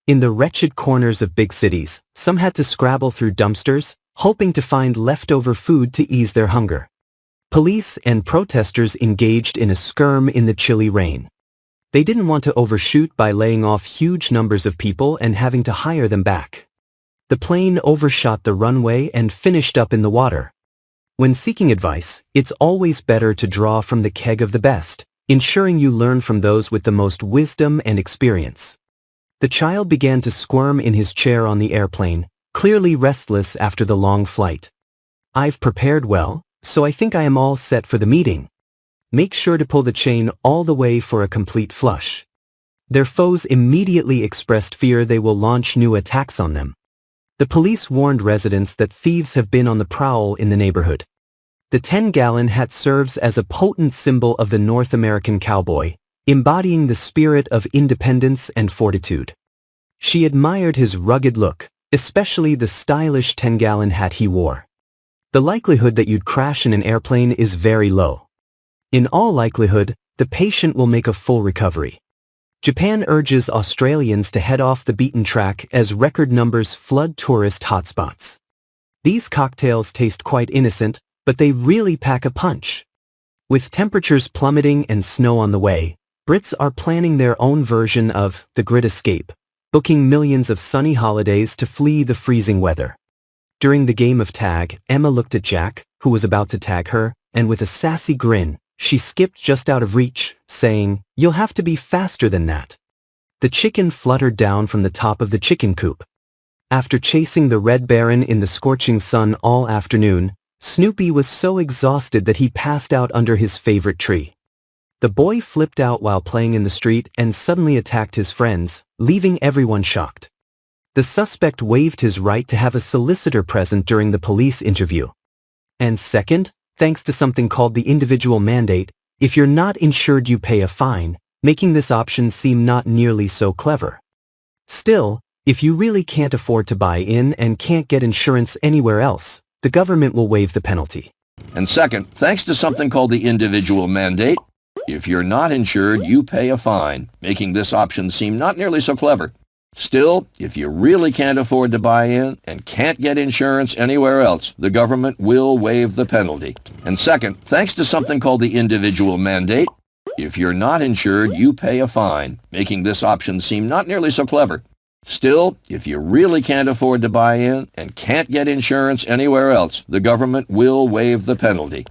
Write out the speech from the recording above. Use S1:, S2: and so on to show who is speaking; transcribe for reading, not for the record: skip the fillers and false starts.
S1: In the wretched corners of big cities, some had to scrabble through dumpsters, hoping to find leftover food to ease their hunger. Police and protesters engaged in a skirm in the chilly rain. They didn't want to overshoot by laying off huge numbers of people and having to hire them back. The plane overshot the runway and finished up in the water. When seeking advice, it's always better to draw from the keg of the best, ensuring you learn from those with the most wisdom and experience. The child began to squirm in his chair on the airplane, clearly restless after the long flight. "I've prepared well, so I think I am all set for the meeting. Make sure to pull the chain all the way for a complete flush." Their foes immediately expressed fear they will launch new attacks on them. The police warned residents that thieves have been on the prowl in the neighborhood. The 10-gallon hat serves as a potent symbol of the North American cowboy, embodying the spirit of independence and fortitude. She admired his rugged look, especially the stylish 10-gallon hat he wore. The likelihood that you'd crash in an airplane is very low. In all likelihood, the patient will make a full recovery. Japan urges Australians to head off the beaten track as record numbers flood tourist hotspots. These cocktails taste quite innocent, but they really pack a punch. With temperatures plummeting and snow on the way, Brits are planning their own version of the Great Escape, booking millions of sunny holidays to flee the freezing weather. During the game of tag, Emma looked at Jack, who was about to tag her, and with a sassy grin, she skipped just out of reach, saying, "You'll have to be faster than that." The chicken fluttered down from the top of the chicken coop. After chasing the Red Baron in the scorching sun all afternoon, Snoopy was so exhausted that he passed out under his favorite tree. The boy flipped out while playing in the street and suddenly attacked his friends, leaving everyone shocked. The suspect waived his right to have a solicitor present during the police interview. And second, thanks to something called the individual mandate, if you're not insured you pay a fine, making this option seem not nearly so clever. Still, if you really can't afford to buy in and can't get insurance anywhere else, the government will waive the penalty.
S2: And second, thanks to something called the individual mandate, if you're not insured you pay a fine, making this option seem not nearly so clever. Still, if you really can't afford to buy in and can't get insurance anywhere else, the government will waive the penalty. And second, thanks to something called the individual mandate, if you're not insured, you pay a fine, making this option seem not nearly so clever. Still, if you really can't afford to buy in and can't get insurance anywhere else, the government will waive the penalty.